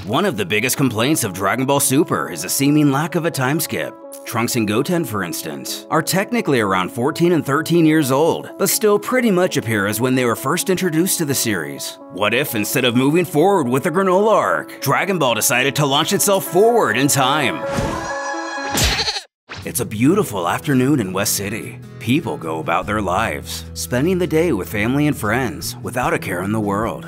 One of the biggest complaints of Dragon Ball Super is a seeming lack of a time skip. Trunks and Goten, for instance, are technically around 14 and 13 years old, but still pretty much appear as when they were first introduced to the series. What if, instead of moving forward with the Granola arc, Dragon Ball decided to launch itself forward in time? It's a beautiful afternoon in West City. People go about their lives, spending the day with family and friends, without a care in the world.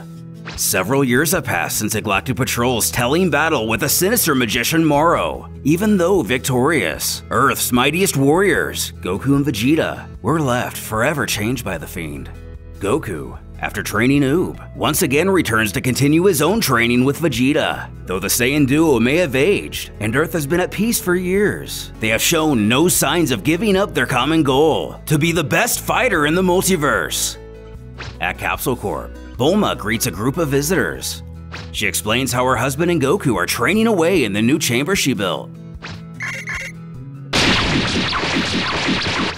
Several years have passed since Galactic Patrol's telling battle with a sinister magician Moro. Even though victorious, Earth's mightiest warriors, Goku and Vegeta, were left forever changed by the Fiend. Goku, after training Oob, once again returns to continue his own training with Vegeta. Though the Saiyan duo may have aged, and Earth has been at peace for years, they have shown no signs of giving up their common goal, to be the best fighter in the multiverse. At Capsule Corp, Bulma greets a group of visitors. She explains how her husband and Goku are training away in the new chamber she built,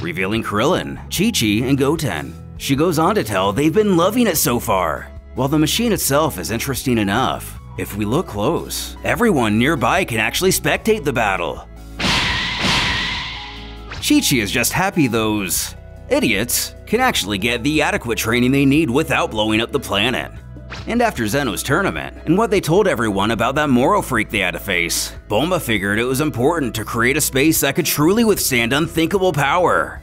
revealing Krillin, Chi-Chi, and Goten. She goes on to tell they've been loving it so far. While the machine itself is interesting enough, if we look close, everyone nearby can actually spectate the battle. Chi-Chi is just happy those idiots can actually get the adequate training they need without blowing up the planet. And after Zeno's tournament, and what they told everyone about that Moro freak they had to face, Bulma figured it was important to create a space that could truly withstand unthinkable power.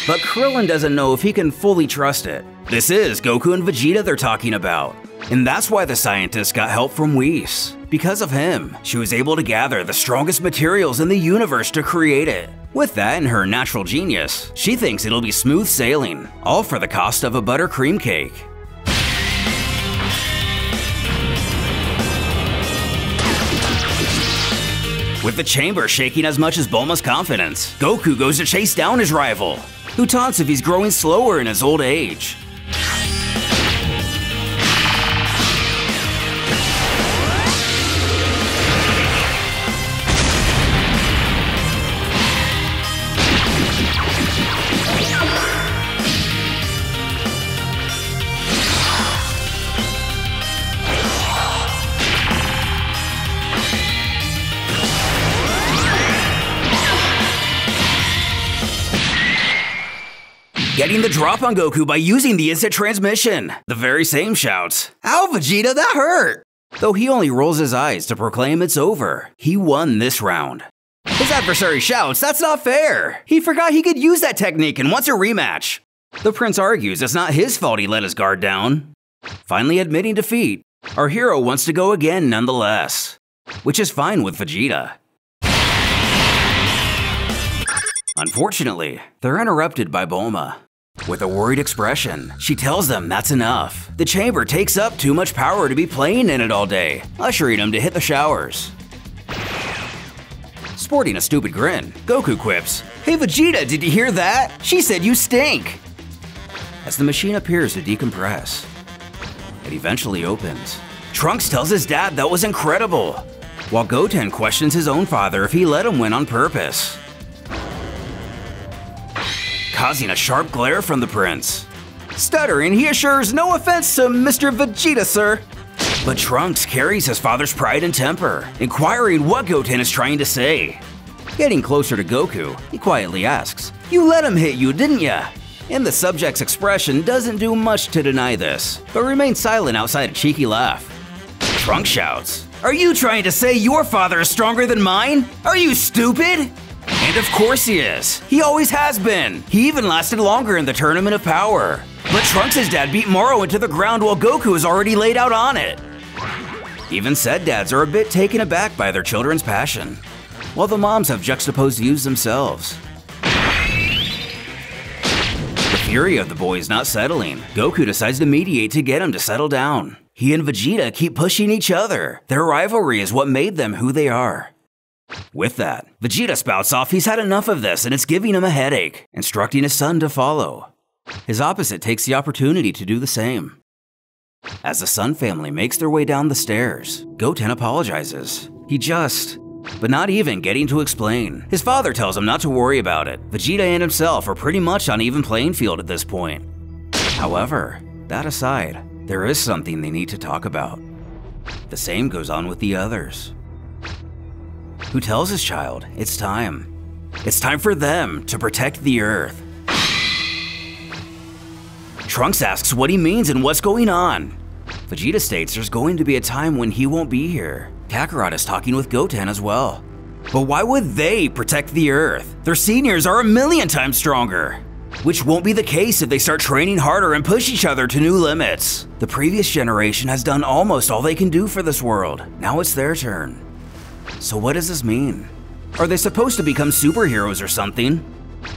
But Krillin doesn't know if he can fully trust it. This is Goku and Vegeta they're talking about. And that's why the scientists got help from Whis. Because of him, she was able to gather the strongest materials in the universe to create it. With that and her natural genius, she thinks it'll be smooth sailing, all for the cost of a buttercream cake. With the chamber shaking as much as Bulma's confidence, Goku goes to chase down his rival, who taunts if he's growing slower in his old age. Getting the drop on Goku by using the instant transmission. The very same shouts, "Ow, Vegeta, that hurt!" Though he only rolls his eyes to proclaim it's over. He won this round. His adversary shouts, "That's not fair! He forgot he could use that technique and wants a rematch." The prince argues it's not his fault he let his guard down. Finally admitting defeat, our hero wants to go again nonetheless, which is fine with Vegeta. Unfortunately, they're interrupted by Bulma. With a worried expression, she tells them that's enough. The chamber takes up too much power to be playing in it all day, ushering them to hit the showers. Sporting a stupid grin, Goku quips, "Hey Vegeta, did you hear that? She said you stink!" As the machine appears to decompress, it eventually opens. Trunks tells his dad that was incredible, while Goten questions his own father if he let him win on purpose, causing a sharp glare from the prince. Stuttering, he assures no offense to Mr. Vegeta, sir. But Trunks carries his father's pride and temper, inquiring what Goten is trying to say. Getting closer to Goku, he quietly asks, "You let him hit you, didn't ya?" And the subject's expression doesn't do much to deny this, but remains silent outside a cheeky laugh. Trunks shouts, "Are you trying to say your father is stronger than mine? Are you stupid?" And of course he is. He always has been. He even lasted longer in the Tournament of Power. But Trunks' dad beat Moro into the ground while Goku is already laid out on it. Even said dads are a bit taken aback by their children's passion, while the moms have juxtaposed views themselves. The fury of the boy is not settling. Goku decides to mediate to get him to settle down. He and Vegeta keep pushing each other. Their rivalry is what made them who they are. With that, Vegeta spouts off he's had enough of this and it's giving him a headache, instructing his son to follow. His opposite takes the opportunity to do the same. As the Sun family makes their way down the stairs, Goten apologizes. But not even getting to explain. His father tells him not to worry about it. Vegeta and himself are pretty much on even playing field at this point. However, that aside, there is something they need to talk about. The same goes on with the others. Who tells his child it's time? It's time for them to protect the Earth. Trunks asks what he means and what's going on. Vegeta states there's going to be a time when he won't be here. Kakarot is talking with Goten as well. But why would they protect the Earth? Their seniors are 1,000,000 times stronger. Which won't be the case if they start training harder and push each other to new limits. The previous generation has done almost all they can do for this world. Now it's their turn. So what does this mean? Are they supposed to become superheroes or something?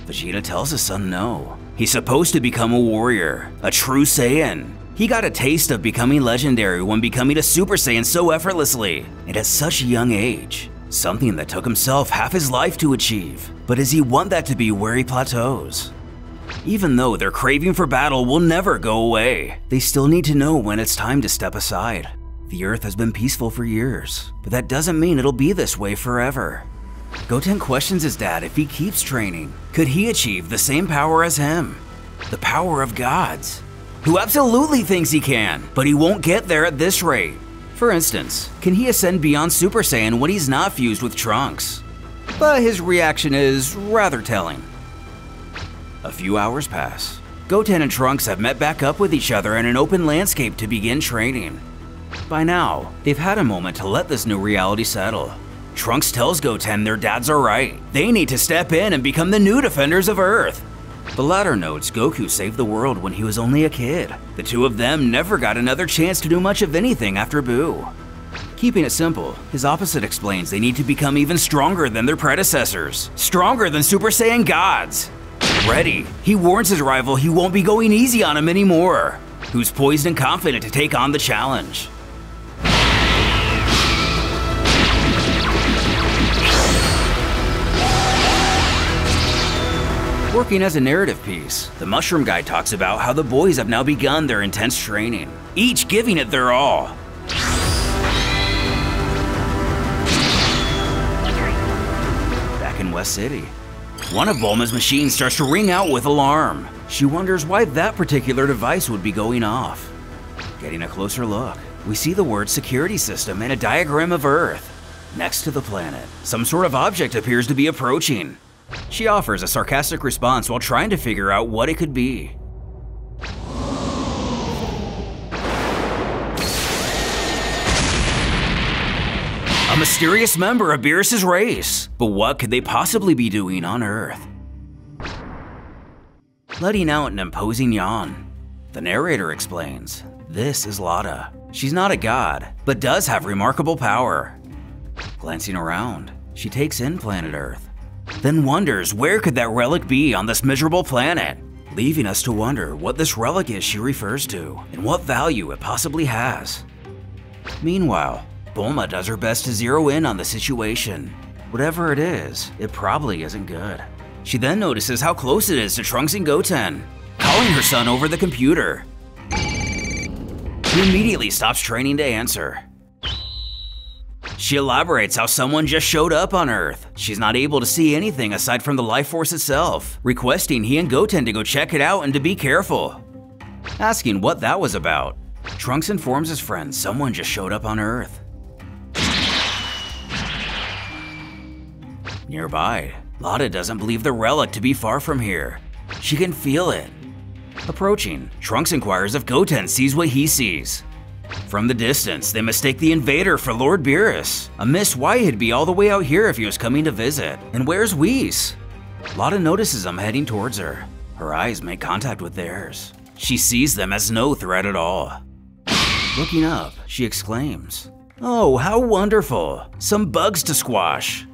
Vegeta tells his son no. He's supposed to become a warrior, a true Saiyan. He got a taste of becoming legendary when becoming a Super Saiyan so effortlessly and at such a young age. Something that took himself half his life to achieve. But does he want that to be where he plateaus? Even though their craving for battle will never go away, they still need to know when it's time to step aside. The Earth has been peaceful for years, but that doesn't mean it'll be this way forever. Goten questions his dad if he keeps training. Could he achieve the same power as him? The power of gods? Who absolutely thinks he can, but he won't get there at this rate. For instance, can he ascend beyond Super Saiyan when he's not fused with Trunks? But his reaction is rather telling. A few hours pass. Goten and Trunks have met back up with each other in an open landscape to begin training. By now, they've had a moment to let this new reality settle. Trunks tells Goten their dads are right. They need to step in and become the new defenders of Earth. The latter notes Goku saved the world when he was only a kid. The two of them never got another chance to do much of anything after Buu. Keeping it simple, his opposite explains they need to become even stronger than their predecessors. Stronger than Super Saiyan gods. Ready, he warns his rival he won't be going easy on him anymore. Who's poised and confident to take on the challenge. Working as a narrative piece, the Mushroom Guy talks about how the boys have now begun their intense training, each giving it their all. Back in West City, one of Bulma's machines starts to ring out with alarm. She wonders why that particular device would be going off. Getting a closer look, we see the word security system and a diagram of Earth. Next to the planet, some sort of object appears to be approaching. She offers a sarcastic response while trying to figure out what it could be. A mysterious member of Beerus' race. But what could they possibly be doing on Earth? Letting out an imposing yawn, the narrator explains, this is Lada. She's not a god, but does have remarkable power. Glancing around, she takes in planet Earth. Then wonders where could that relic be on this miserable planet, leaving us to wonder what this relic is she refers to and what value it possibly has. Meanwhile, Bulma does her best to zero in on the situation. Whatever it is, it probably isn't good. She then notices how close it is to Trunks and Goten, calling her son over the computer. He immediately stops training to answer. She elaborates how someone just showed up on Earth. She's not able to see anything aside from the life force itself, requesting he and Goten to go check it out and to be careful. Asking what that was about, Trunks informs his friend someone just showed up on Earth. Nearby, Lada doesn't believe the relic to be far from here. She can feel it. Approaching, Trunks inquires if Goten sees what he sees. From the distance, they mistake the invader for Lord Beerus. Amiss why he'd be all the way out here if he was coming to visit. And where's Whis? Lada notices him heading towards her. Her eyes make contact with theirs. She sees them as no threat at all. Looking up, she exclaims, "Oh, how wonderful! Some bugs to squash!"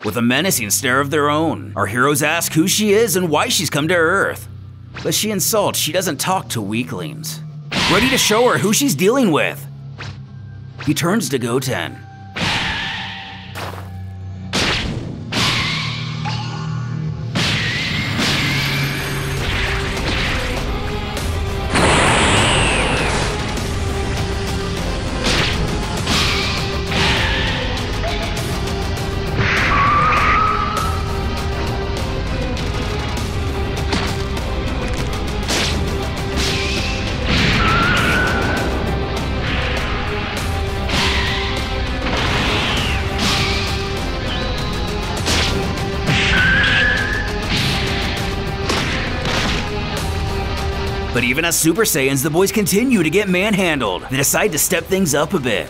With a menacing stare of their own, our heroes ask who she is and why she's come to Earth. But she insults she doesn't talk to weaklings. Ready to show her who she's dealing with. He turns to Goten. But even as Super Saiyans, the boys continue to get manhandled. They decide to step things up a bit.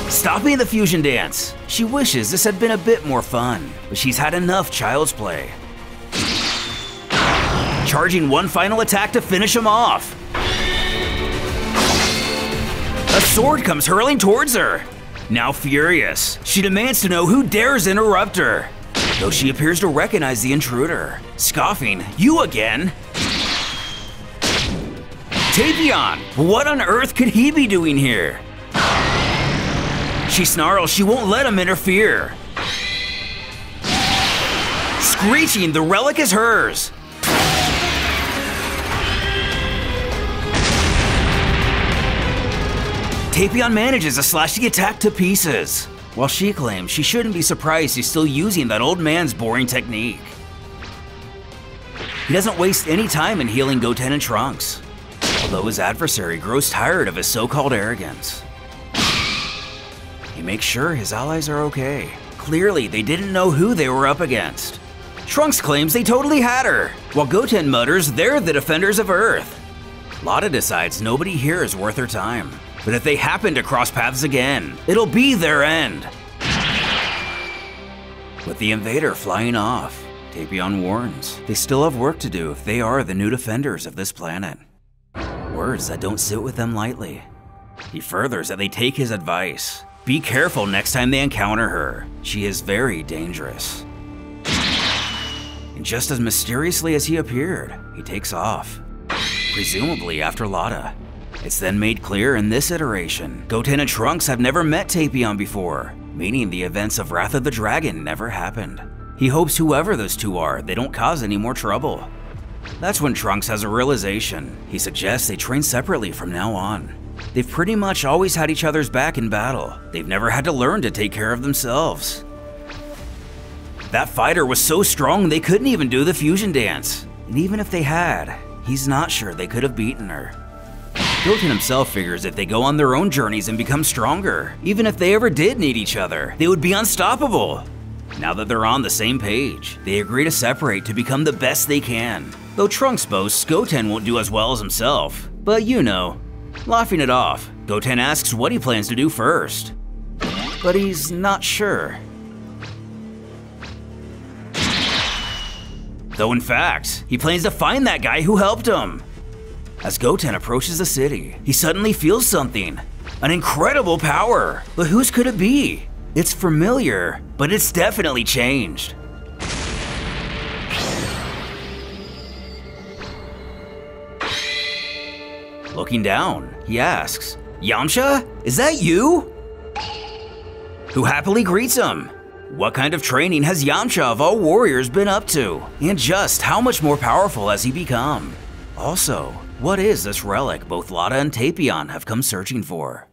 Stopping the fusion dance. She wishes this had been a bit more fun, but she's had enough child's play. Charging one final attack to finish him off. A sword comes hurling towards her. Now furious, she demands to know who dares interrupt her. Though she appears to recognize the intruder. Scoffing, "You again?" Tapion, what on earth could he be doing here? She snarls she won't let him interfere. Screeching, the relic is hers. Tapion manages to slash the attack to pieces, while she claims she shouldn't be surprised he's still using that old man's boring technique. He doesn't waste any time in healing Goten and Trunks, although his adversary grows tired of his so-called arrogance. He makes sure his allies are okay. Clearly, they didn't know who they were up against. Trunks claims they totally had her, while Goten mutters they're the defenders of Earth. Lada decides nobody here is worth her time. But if they happen to cross paths again, it'll be their end. With the invader flying off, Tapion warns they still have work to do if they are the new defenders of this planet. Words that don't sit with them lightly. He furthers that they take his advice. Be careful next time they encounter her. She is very dangerous. And just as mysteriously as he appeared, he takes off, presumably after Lada. It's then made clear in this iteration, Goten and Trunks have never met Tapion before, meaning the events of Wrath of the Dragon never happened. He hopes whoever those two are, they don't cause any more trouble. That's when Trunks has a realization. He suggests they train separately from now on. They've pretty much always had each other's back in battle. They've never had to learn to take care of themselves. That fighter was so strong they couldn't even do the fusion dance. And even if they had, he's not sure they could have beaten her. Goten himself figures if they go on their own journeys and become stronger, even if they ever did need each other, they would be unstoppable. Now that they're on the same page, they agree to separate to become the best they can. Though Trunks boasts Goten won't do as well as himself, but you know. Laughing it off, Goten asks what he plans to do first. But he's not sure. Though in fact, he plans to find that guy who helped him. As Goten approaches the city, he suddenly feels something. An incredible power. But whose could it be? It's familiar, but it's definitely changed. Looking down, he asks, "Yamcha, is that you?" Who happily greets him. What kind of training has Yamcha of all warriors been up to? And just how much more powerful has he become? Also, what is this relic both Lada and Tapion have come searching for?